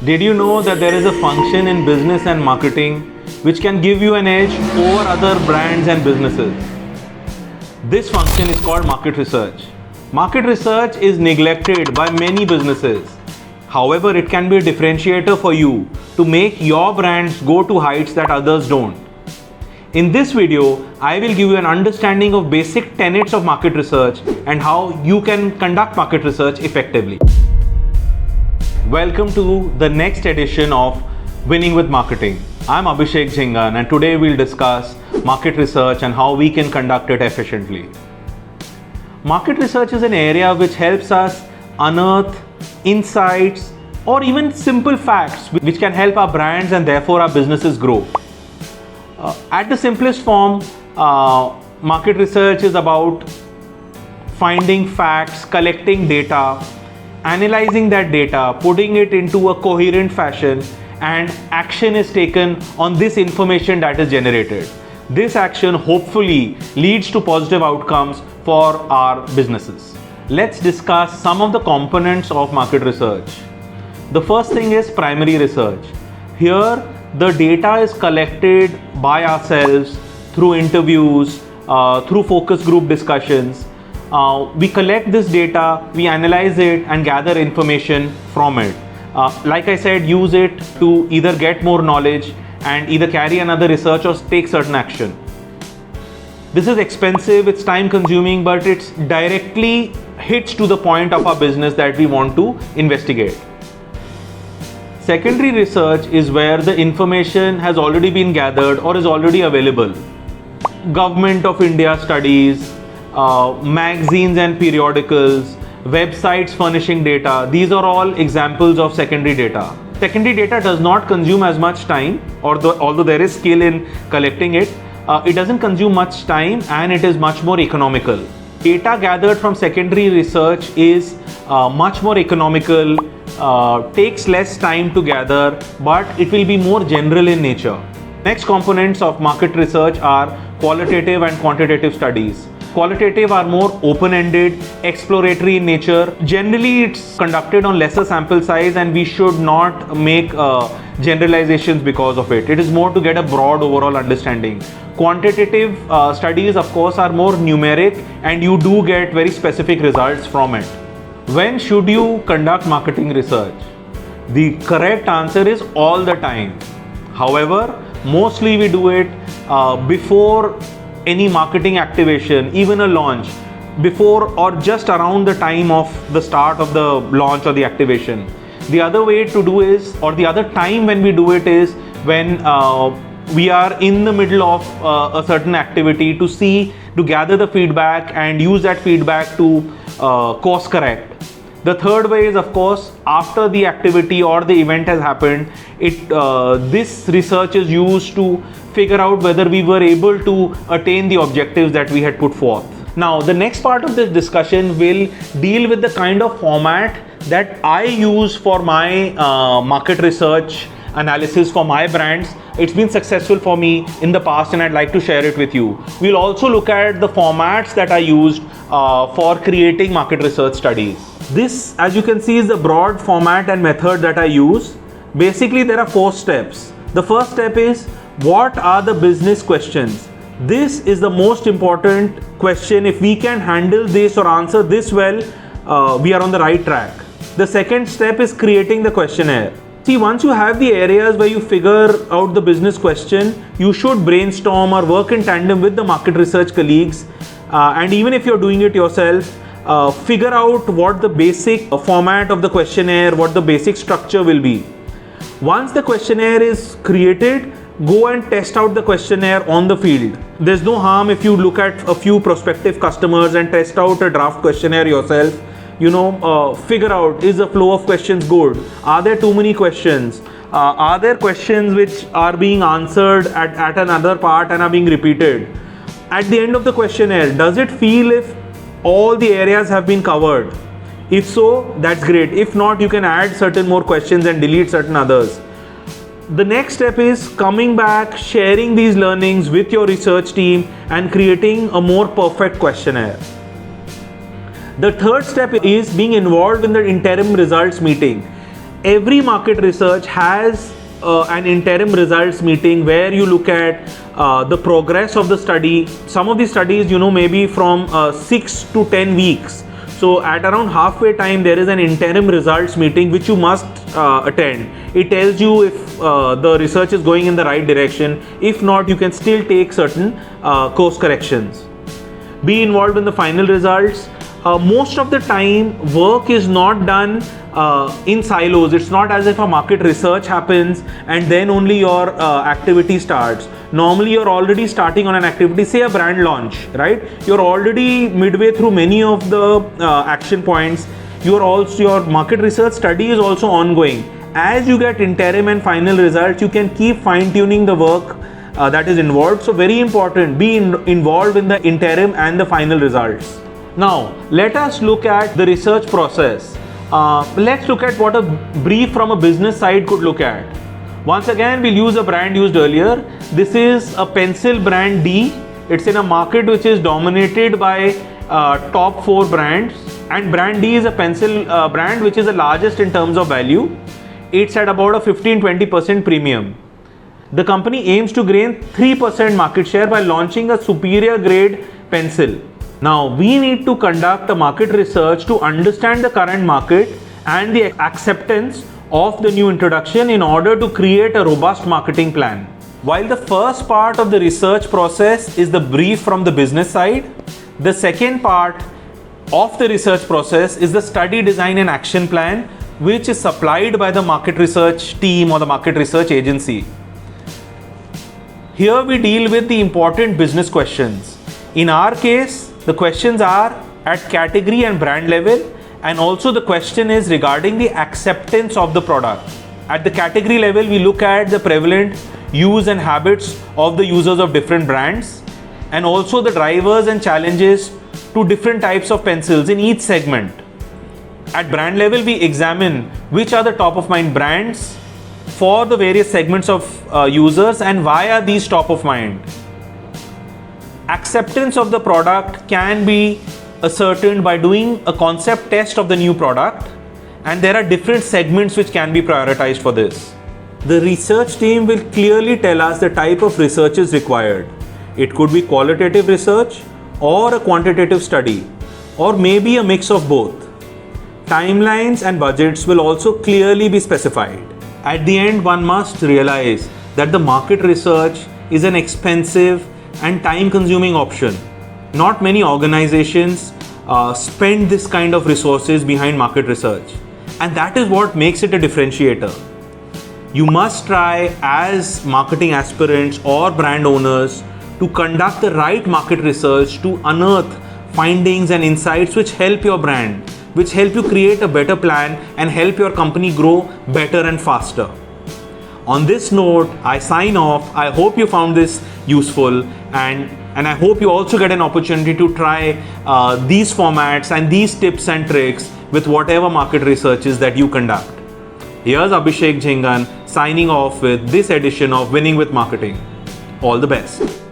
Did you know that there is a function in business and marketing which can give you an edge over other brands and businesses? This function is called market research. Market research is neglected by many businesses. However, it can be a differentiator for you to make your brands go to heights that others don't. In this video, I will give you an understanding of basic tenets of market research and how you can conduct market research effectively. Welcome to the next edition of Winning with Marketing. I'm Abhishek Jhingan and today we'll discuss market research and how we can conduct it efficiently. Market research is an area which helps us unearth insights or even simple facts which can help our brands and therefore our businesses grow. At the simplest form, market research is about finding facts, collecting data, analyzing that data, putting it into a coherent fashion, and action is taken on this information that is generated. This action hopefully leads to positive outcomes for our businesses. Let's discuss some of the components of market research. The first thing is primary research. Here, the data is collected by ourselves through interviews, through focus group discussions. We collect this data, we analyze it and gather information from it. Like I said, use it to either get more knowledge and either carry another research or take certain action. This is expensive, it's time consuming, but it's directly hits to the point of our business that we want to investigate. Secondary research is where the information has already been gathered or is already available. Government of India studies, magazines and periodicals, websites furnishing data, these are all examples of secondary data. Secondary data does not consume as much time, although there is skill in collecting it, it doesn't consume much time and it is much more economical. Data gathered from secondary research is much more economical, takes less time to gather, but it will be more general in nature. Next components of market research are qualitative and quantitative studies. Qualitative are more open-ended, exploratory in nature. Generally, it's conducted on lesser sample size and we should not make generalizations because of it. It is more to get a broad overall understanding. Quantitative studies, of course, are more numeric and you do get very specific results from it. When should you conduct marketing research? The correct answer is all the time. However, mostly we do it before any marketing activation, even a launch, before or just around the time of the start of the launch or the activation. The other way to do is, or the other time when we do it is when we are in the middle of a certain activity to gather the feedback and use that feedback to course correct. The third way is, of course, after the activity or the event has happened, this research is used to figure out whether we were able to attain the objectives that we had put forth. Now, the next part of this discussion will deal with the kind of format that I use for my market research analysis for my brands. It's been successful for me in the past and I'd like to share it with you. We'll also look at the formats that I used for creating market research studies. This, as you can see, is the broad format and method that I use. Basically, there are 4 steps. The first step is, what are the business questions? This is the most important question. If we can handle this or answer this well, we are on the right track. The second step is creating the questionnaire. See, once you have the areas where you figure out the business question, you should brainstorm or work in tandem with the market research colleagues. And even if you're doing it yourself, figure out what the basic format of the questionnaire, what the basic structure will be. Once the questionnaire is created, go and test out the questionnaire on the field. There's no harm if you look at a few prospective customers and test out a draft questionnaire yourself. Figure out, is the flow of questions good? Are there too many questions? Are there questions which are being answered at another part and are being repeated? At the end of the questionnaire, does it feel if all the areas have been covered? If so, that's great. If not, you can add certain more questions and delete certain others. The next step is coming back, sharing these learnings with your research team and creating a more perfect questionnaire. The third step is being involved in the interim results meeting. every market research has an interim results meeting where you look at the progress of the study. Some of the studies, maybe from 6 to 10 weeks. So at around halfway time, there is an interim results meeting which you must attend. It tells you if the research is going in the right direction. If not, you can still take certain course corrections. Be involved in the final results. Most of the time, work is not done in silos. It's not as if a market research happens and then only your activity starts. Normally, you're already starting on an activity, say a brand launch, right? You're already midway through many of the action points. Your market research study is also ongoing. As you get interim and final results, you can keep fine-tuning the work that is involved. So very important, be involved in the interim and the final results. Now, let us look at the research process. Let's look at what a brief from a business side could look at. Once again, we'll use a brand used earlier. This is a pencil brand D. It's in a market which is dominated by top 4 brands, and brand D is a pencil brand which is the largest in terms of value. It's at about a 15-20% premium. The company aims to gain 3% market share by launching a superior grade pencil. Now, we need to conduct a market research to understand the current market and the acceptance of the new introduction in order to create a robust marketing plan. While the first part of the research process is the brief from the business side, the second part of the research process is the study design and action plan, which is supplied by the market research team or the market research agency. Here we deal with the important business questions. In our case, the questions are at category and brand level, and also the question is regarding the acceptance of the product. At the category level, we look at the prevalent use and habits of the users of different brands, and also the drivers and challenges to different types of pencils in each segment. At brand level, we examine which are the top of mind brands for the various segments of users and why are these top of mind. Acceptance of the product can be ascertained by doing a concept test of the new product, and there are different segments which can be prioritized for this. The research team will clearly tell us the type of research is required. It could be qualitative research or a quantitative study, or maybe a mix of both. Timelines and budgets will also clearly be specified. At the end, one must realize that the market research is an expensive and time-consuming option. Not many organizations spend this kind of resources behind market research, and that is what makes it a differentiator. You must try as marketing aspirants or brand owners to conduct the right market research to unearth findings and insights which help your brand, which help you create a better plan and help your company grow better and faster. On this note, I sign off. I hope you found this useful, and I hope you also get an opportunity to try these formats and these tips and tricks with whatever market researches that you conduct. Here's Abhishek Jhingan signing off with this edition of Winning with Marketing. All the best.